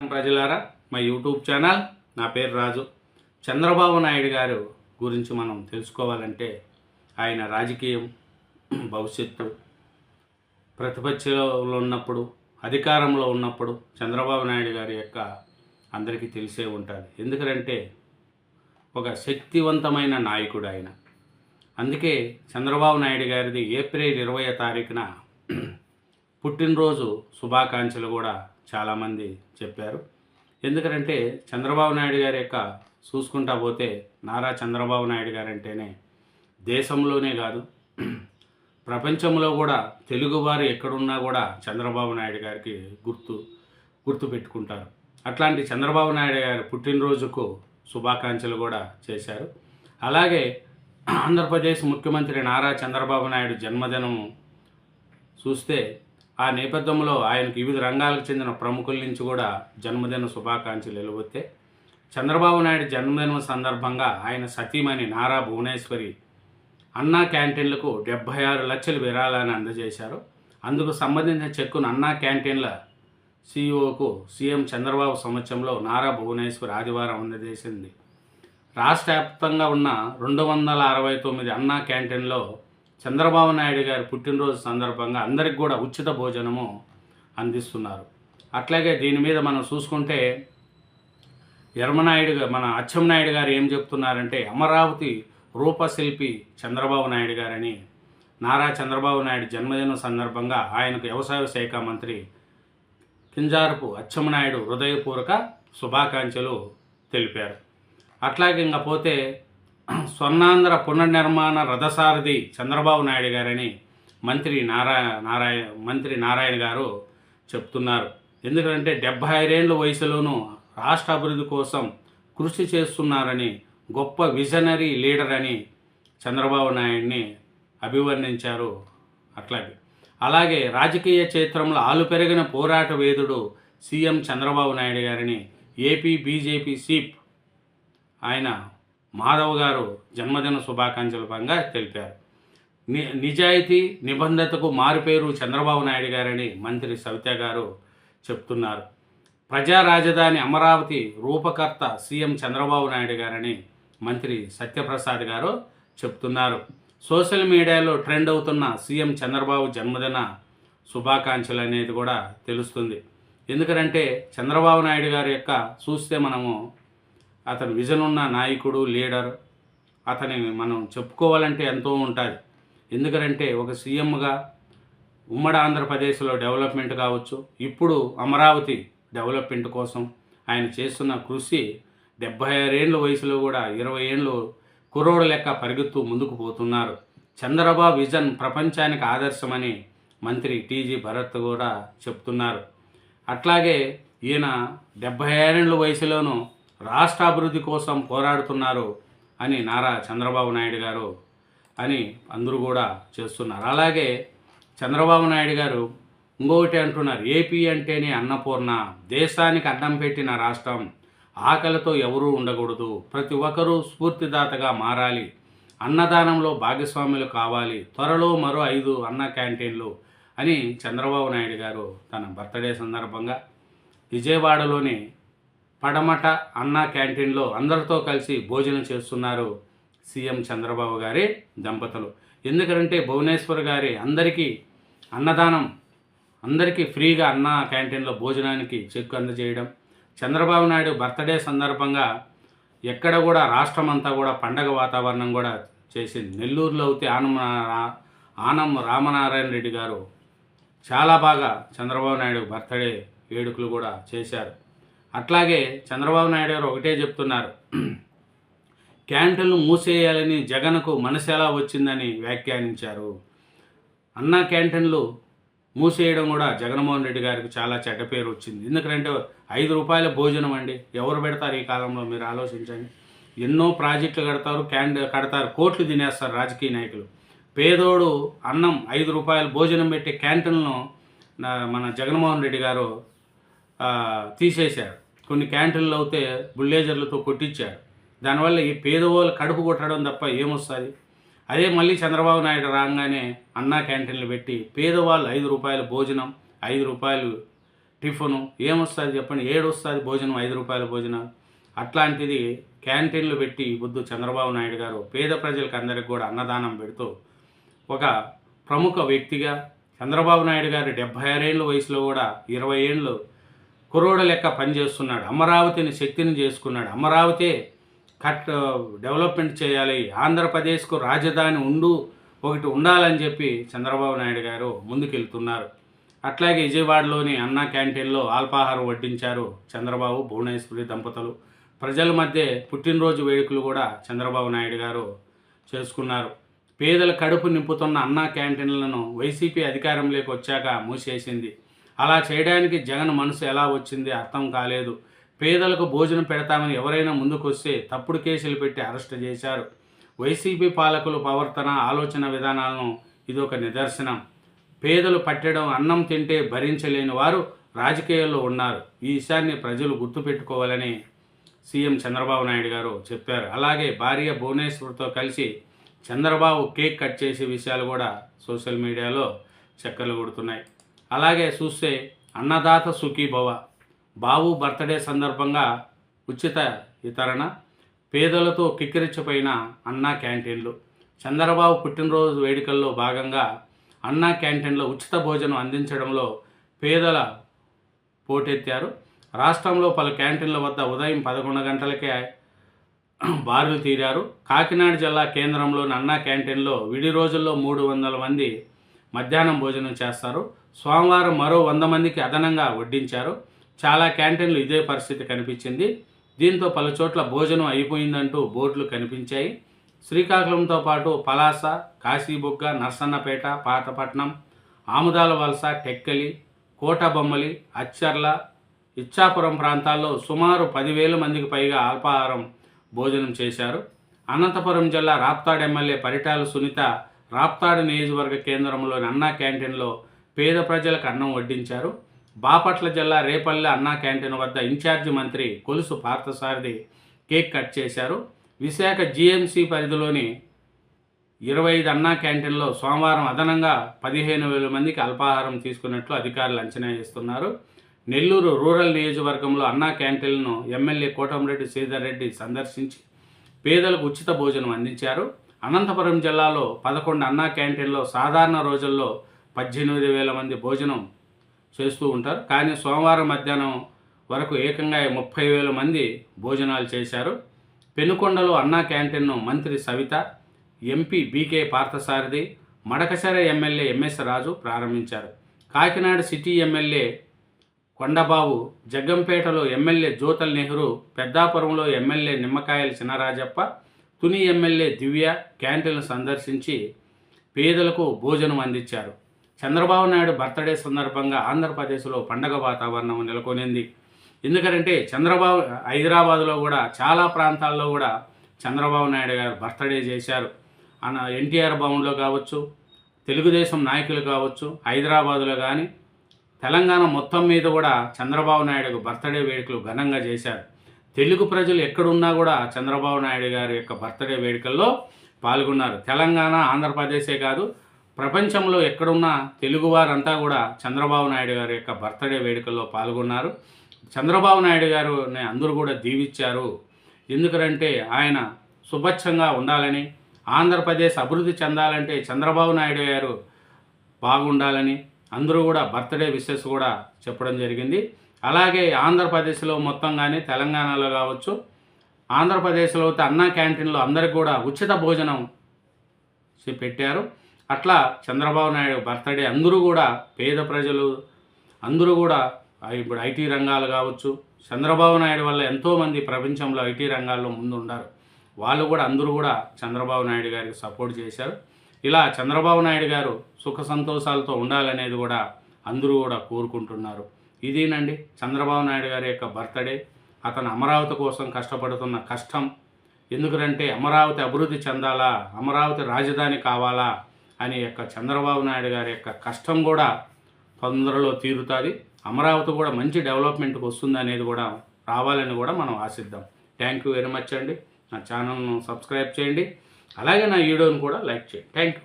ప్రజలారా, మా YouTube channel, నా పేరు రాజు. చంద్రబాబు నాయుడు గారు గురించి మనం తెలుసుకోవాలంటే ఆయన రాజకీయం, భవిష్యత్తు, ప్రతిపక్షంలో ఉన్నప్పుడు, అధికారంలో ఉన్నప్పుడు చంద్రబాబు నాయుడు గారి యొక్క అందరికీ తెలిసే ఉంటుంది. ఎందుకంటే ఒక శక్తివంతమైన నాయకుడు ఆయన. అందుకే చంద్రబాబు నాయుడు గారిది ఏప్రిల్ 20వ తారీఖున పుట్టినరోజు శుభాకాంక్షలు కూడా చాలామంది చెప్పారు. ఎందుకంటే చంద్రబాబు నాయుడు గారి యొక్క చూసుకుంటా పోతే నారా చంద్రబాబు నాయుడు గారు అంటేనే దేశంలోనే కాదు ప్రపంచంలో కూడా తెలుగువారు ఎక్కడున్నా కూడా చంద్రబాబు నాయుడు గారికి గుర్తు పెట్టుకుంటారు. అట్లాంటి చంద్రబాబు నాయుడు గారి పుట్టినరోజుకు శుభాకాంక్షలు కూడా చేశారు. అలాగే ఆంధ్రప్రదేశ్ ముఖ్యమంత్రి నారా చంద్రబాబు నాయుడు జన్మదినం చూస్తే ఆ నేపథ్యంలో ఆయనకు వివిధ రంగాలకు చెందిన ప్రముఖుల నుంచి కూడా జన్మదిన శుభాకాంక్షలు వెలువెత్తే చంద్రబాబు నాయుడు జన్మదినం సందర్భంగా ఆయన సతీమణి నారా భువనేశ్వరి అన్నా క్యాంటీన్లకు 76 లక్షల విరాళాన్ని అందజేశారు. అందుకు సంబంధించిన చెక్కును అన్నా క్యాంటీన్ల సీఈఓకు సీఎం చంద్రబాబు సమక్షంలో నారా భువనేశ్వరి ఆదివారం అందజేసింది. రాష్ట్ర వ్యాప్తంగా ఉన్న 269 అన్నా క్యాంటీన్లో చంద్రబాబు నాయుడు గారి పుట్టినరోజు సందర్భంగా అందరికి కూడా ఉచిత భోజనము అందిస్తున్నారు. అట్లాగే దీని మీద మనం చూసుకుంటే మన అచ్చెన్నాయుడు గారు ఏం చెప్తున్నారంటే అమరావతి రూపశిల్పి చంద్రబాబు నాయుడు గారని నారా చంద్రబాబు నాయుడు జన్మదినం సందర్భంగా ఆయనకు వ్యవసాయ శాఖ మంత్రి కింజారపు అచ్చెన్నాయుడు హృదయపూర్వక శుభాకాంక్షలు తెలిపారు. అట్లాగే ఇంకా పోతే స్వర్ణాంధ్ర పునర్నిర్మాణ రథసారథి చంద్రబాబు నాయుడు గారని మంత్రి నారాయణ గారు చెప్తున్నారు. ఎందుకంటే 75 ఏళ్ళ వయసులోనూ రాష్ట్ర అభివృద్ధి కోసం కృషి చేస్తున్నారని, గొప్ప విజనరీ లీడర్ అని చంద్రబాబు నాయుడిని అభివర్ణించారు. అలాగే రాజకీయ క్షేత్రంలో ఆలుపెరిగిన పోరాట వేదుడు సీఎం చంద్రబాబు నాయుడు గారిని ఏపీ బీజేపీ చీఫ్ ఆయన మాధవ్ గారు జన్మదిన శుభాకాంక్షల పరంగా తెలిపారు. నిజాయితీ నిబంధతకు మారుపేరు చంద్రబాబు నాయుడు గారని మంత్రి సవిత గారు చెప్తున్నారు. ప్రజా రాజధాని అమరావతి రూపకర్త సీఎం చంద్రబాబు నాయుడు గారని మంత్రి సత్యప్రసాద్ గారు చెప్తున్నారు. సోషల్ మీడియాలో ట్రెండ్ అవుతున్న సీఎం చంద్రబాబు జన్మదిన శుభాకాంక్షలు అనేది కూడా తెలుస్తుంది. ఎందుకంటే చంద్రబాబు నాయుడు గారి యొక్క చూస్తే మనము అతను విజన్ ఉన్న నాయకుడు, లీడర్. అతని మనం చెప్పుకోవాలంటే ఎంతో ఉంటుంది. ఎందుకంటే ఒక సీఎంగా ఉమ్మడి ఆంధ్రప్రదేశ్లో డెవలప్మెంట్ కావచ్చు, ఇప్పుడు అమరావతి డెవలప్మెంట్ కోసం ఆయన చేస్తున్న కృషి 76 ఏళ్ళ వయసులో కూడా 20 ఏళ్ళు కుర్రోడు లెక్క పరిగెత్తు ముందుకు పోతున్నారు. చంద్రబాబు విజన్ ప్రపంచానికి ఆదర్శమని మంత్రి టీజీ భరత్ కూడా చెప్తున్నారు. అట్లాగే ఈయన 76 ఏళ్ళ వయసులోనూ రాష్ట్ర అభివృద్ధి కోసం పోరాడుతున్నారు అని నారా చంద్రబాబు నాయుడు గారు అని అందరూ కూడా చేస్తున్నారు. అలాగే చంద్రబాబు నాయుడు గారు ఇంకొకటి అంటున్నారు, ఏపీ అంటేనే అన్నపూర్ణ, దేశానికి అన్నం పెట్టిన రాష్ట్రం, ఆకలితో ఎవరూ ఉండకూడదు, ప్రతి ఒక్కరూ స్ఫూర్తిదాతగా మారాలి, అన్నదానంలో భాగస్వాములు కావాలి, త్వరలో మరో 5 అన్న క్యాంటీన్లు అని చంద్రబాబు నాయుడు గారు తన బర్త్డే సందర్భంగా విజయవాడలోని పడమట అన్నా క్యాంటీన్లో అందరితో కలిసి భోజనం చేస్తున్నారు సీఎం చంద్రబాబు గారి దంపతులు. ఎందుకంటే భువనేశ్వర్ గారి అందరికీ అన్నదానం, అందరికీ ఫ్రీగా అన్నా క్యాంటీన్లో భోజనానికి చెక్కు అందజేయడం, చంద్రబాబు నాయుడు బర్త్డే సందర్భంగా ఎక్కడ కూడా రాష్ట్రం అంతా కూడా పండగ వాతావరణం కూడా చేసింది. నెల్లూరులో అయితే ఆనం రామనారాయణ రెడ్డి గారు చాలా బాగా చంద్రబాబు నాయుడు బర్త్డే వేడుకలు కూడా చేశారు. అట్లాగే చంద్రబాబు నాయుడు గారు ఒకటే చెప్తున్నారు, క్యాంటీన్లు మూసేయాలని జగన్కు మనసు ఎలా వచ్చిందని వ్యాఖ్యానించారు. అన్నా క్యాంటీన్లు మూసేయడం కూడా జగన్మోహన్ రెడ్డి గారికి చాలా చెడ్డ పేరు వచ్చింది. ఎందుకంటే 5 రూపాయల భోజనం అండి, ఎవరు పెడతారు ఈ కాలంలో? మీరు ఆలోచించండి. ఎన్నో ప్రాజెక్టులు కడతారు, కోట్లు తినేస్తారు రాజకీయ నాయకులు. పేదోడు అన్నం 5 రూపాయల భోజనం పెట్టే క్యాంటీన్లను మన జగన్మోహన్ రెడ్డి గారు తీసేశారు. కొన్ని క్యాంటీన్లు అయితే బుల్డేజర్లతో కొట్టించారు. దానివల్ల ఈ పేదవాళ్ళు కడుపు కొట్టడం తప్ప ఏమొస్తుంది? అదే మళ్ళీ చంద్రబాబు నాయుడు రాగానే అన్నా క్యాంటీన్లు పెట్టి పేదవాళ్ళు 5 రూపాయల భోజనం, 5 రూపాయలు టిఫిను ఏమొస్తుంది చెప్పండి, ఏడొస్తుంది భోజనం, 5 రూపాయల భోజనాలు. అట్లాంటిది క్యాంటీన్లు పెట్టి బుద్ధు చంద్రబాబు నాయుడు గారు పేద ప్రజలకు అందరికి కూడా అన్నదానం పెడుతూ ఒక ప్రముఖ వ్యక్తిగా చంద్రబాబు నాయుడు గారు 76 ఏళ్ళ వయసులో కూడా 20 ఏళ్ళు కుర్రోడ లెక్క పనిచేస్తున్నాడు. అమరావతిని శక్తిని చేసుకున్నాడు. అమరావతి డెవలప్మెంట్ చేయాలి, ఆంధ్రప్రదేశ్కు రాజధాని ఒకటి ఉండాలని చెప్పి చంద్రబాబు నాయుడు గారు ముందుకెళ్తున్నారు. అట్లాగే విజయవాడలోని అన్నా క్యాంటీన్లో అల్పాహారం వడ్డించారు చంద్రబాబు, భువనేశ్వరి దంపతులు. ప్రజల మధ్య పుట్టినరోజు వేడుకలు కూడా చంద్రబాబు నాయుడు గారు చేసుకున్నారు. పేదల కడుపు నింపుతున్న అన్నా క్యాంటీన్లను వైసీపీ అధికారంలోకి వచ్చాక మూసేసింది. అలా చేయడానికి జగన్ మనసు ఎలా వచ్చింది అర్థం కాలేదు. పేదలకు భోజనం పెడతామని ఎవరైనా ముందుకొస్తే తప్పుడు కేసులు పెట్టి అరెస్ట్ చేశారు. వైసీపీ పాలకుల ప్రవర్తన, ఆలోచన విధానాలను ఇదొక నిదర్శనం. పేదలు పట్టడం, అన్నం తింటే భరించలేని వారు రాజకీయాల్లో ఉన్నారు. ఈ విషయాన్ని ప్రజలు గుర్తుపెట్టుకోవాలని సీఎం చంద్రబాబు నాయుడు గారు చెప్పారు. అలాగే భార్య భువనేశ్వర్తో కలిసి చంద్రబాబు కేక్ కట్ చేసే విషయాలు కూడా సోషల్ మీడియాలో చక్కర్లు కొడుతున్నాయి. అలాగే చూస్తే అన్నదాత సుఖీభవ, బాబు బర్త్డే సందర్భంగా ఉచిత వితరణ, పేదలతో కిక్కిరిచ్చిపోయిన అన్నా క్యాంటీన్లు. చంద్రబాబు పుట్టినరోజు వేడుకల్లో భాగంగా అన్నా క్యాంటీన్లో ఉచిత భోజనం అందించడంలో పేదల పోటెత్తారు. రాష్ట్రంలో పలు క్యాంటీన్ల వద్ద ఉదయం 11 గంటలకే బారులు తీరారు. కాకినాడ జిల్లా కేంద్రంలోని అన్నా క్యాంటీన్లో విడి రోజుల్లో 300 మంది మధ్యాహ్నం భోజనం చేస్తారు. సోమవారం మరో 100 మందికి అదనంగా వడ్డించారు. చాలా క్యాంటీన్లు ఇదే పరిస్థితి కనిపించింది. దీంతో పలు చోట్ల భోజనం అయిపోయిందంటూ బోర్డులు కనిపించాయి. శ్రీకాకుళంతో పాటు పలాస, కాశీబుగ్గ, నర్సన్నపేట, పాతపట్నం, ఆముదాల వలస, టెక్కలి, కోటబొమ్మలి, అచ్చర్ల, ఇచ్చాపురం ప్రాంతాల్లో సుమారు 10,000 మందికి పైగా అల్పాహారం భోజనం చేశారు. అనంతపురం జిల్లా రాప్తాడు ఎమ్మెల్యే పరిటాల సునీత రాప్తాడు నియోజకవర్గ కేంద్రంలోని అన్నా క్యాంటీన్లో పేద ప్రజలకు అన్నం వడ్డించారు. బాపట్ల జిల్లా రేపల్లె అన్నా క్యాంటీన్ వద్ద ఇన్ఛార్జి మంత్రి కొలుసు పార్థసారథి కేక్ కట్ చేశారు. విశాఖ జీఎంసీ పరిధిలోని 25 అన్నా క్యాంటీన్లో సోమవారం అదనంగా 15,000 మందికి అల్పాహారం తీసుకున్నట్లు అధికారులు అంచనా వేస్తున్నారు. నెల్లూరు రూరల్ నియోజకవర్గంలో అన్నా క్యాంటీన్లను ఎమ్మెల్యే కోటంరెడ్డి శ్రీధర్ రెడ్డి సందర్శించి పేదలకు ఉచిత భోజనం అందించారు. అనంతపురం జిల్లాలో 11 అన్నా క్యాంటీన్లో సాధారణ రోజుల్లో 18,000 మంది భోజనం చేస్తూ ఉంటారు. కానీ సోమవారం మధ్యాహ్నం వరకు ఏకంగా 30,000 మంది భోజనాలు చేశారు. పెనుకొండలో అన్నా క్యాంటీన్ను మంత్రి Savitha, MP BK Parthasarathi, Madakasira MLA MS Raju ప్రారంభించారు. కాకినాడ సిటీ ఎమ్మెల్యే కొండబాబు, జగ్గంపేటలో ఎమ్మెల్యే జ్యోతల్ నెహ్రూ, పెద్దాపురంలో ఎమ్మెల్యే నిమ్మకాయల చినరాజప్ప, తుని ఎమ్మెల్యే దివ్య క్యాంటీన్లు సందర్శించి పేదలకు భోజనం అందించారు. చంద్రబాబు నాయుడు బర్త్డే సందర్భంగా ఆంధ్రప్రదేశ్లో పండగ వాతావరణం నెలకొనింది. ఎందుకంటే చంద్రబాబు హైదరాబాదులో కూడా చాలా ప్రాంతాల్లో కూడా చంద్రబాబు నాయుడు గారు బర్త్డే చేశారు. ఎన్టీఆర్ భవన్లో కావచ్చు, తెలుగుదేశం నాయకులు కావచ్చు, హైదరాబాదులో కానీ తెలంగాణ మొత్తం మీద కూడా చంద్రబాబు నాయుడుకు బర్త్డే వేడుకలు ఘనంగా చేశారు. తెలుగు ప్రజలు ఎక్కడున్నా కూడా చంద్రబాబు నాయుడు గారి యొక్క బర్త్డే వేడుకల్లో పాల్గొన్నారు. తెలంగాణ, ఆంధ్రప్రదేశే కాదు, ప్రపంచంలో ఎక్కడున్న తెలుగువారంతా కూడా చంద్రబాబు నాయుడు గారి యొక్క బర్త్డే వేడుకల్లో పాల్గొన్నారు. చంద్రబాబు నాయుడు గారుని అందరూ కూడా దీవించారు. ఎందుకంటే ఆయన సుభిక్షంగా ఉండాలని, ఆంధ్రప్రదేశ్ అభివృద్ధి చెందాలంటే చంద్రబాబు నాయుడు గారు బాగుండాలని అందరూ కూడా బర్త్డే విషెస్ కూడా చెప్పడం జరిగింది. అలాగే ఆంధ్రప్రదేశ్లో మొత్తం కానీ తెలంగాణలో కావచ్చు, ఆంధ్రప్రదేశ్లో అయితే అన్నా క్యాంటీన్లో అందరికి కూడా ఉచిత భోజనం పెట్టారు. అట్లా చంద్రబాబు నాయుడు బర్త్డే అందరూ కూడా పేద ప్రజలు అందరూ కూడా ఇప్పుడు ఐటీ రంగాలు కావచ్చు, చంద్రబాబు నాయుడు వల్ల ఎంతోమంది ప్రపంచంలో ఐటీ రంగాల్లో ముందు ఉన్నారు. వాళ్ళు కూడా అందరూ కూడా చంద్రబాబు నాయుడు గారికి సపోర్ట్ చేశారు. ఇలా చంద్రబాబు నాయుడు గారు సుఖ సంతోషాలతో ఉండాలనేది కూడా అందరూ కూడా కోరుకుంటున్నారు. ఇదేనండి చంద్రబాబు నాయుడు గారి యొక్క బర్త్డే. అతను అమరావతి కోసం కష్టపడుతున్న కష్టం. ఎందుకంటే అమరావతి అభివృద్ధి చెందాలా, అమరావతి రాజధాని కావాలా అనే యొక్క చంద్రబాబు నాయుడు గారి యొక్క కష్టం కూడా తొందరలో తీరుతుంది. అమరావతి కూడా మంచి డెవలప్మెంట్కి వస్తుంది అనేది కూడా రావాలని కూడా మనం ఆశిద్దాం. థ్యాంక్ యూ వెరీ మచ్ అండి. నా ఛానల్ను సబ్స్క్రైబ్ చేయండి. అలాగే నా వీడియోని కూడా లైక్ చేయండి. Thank you.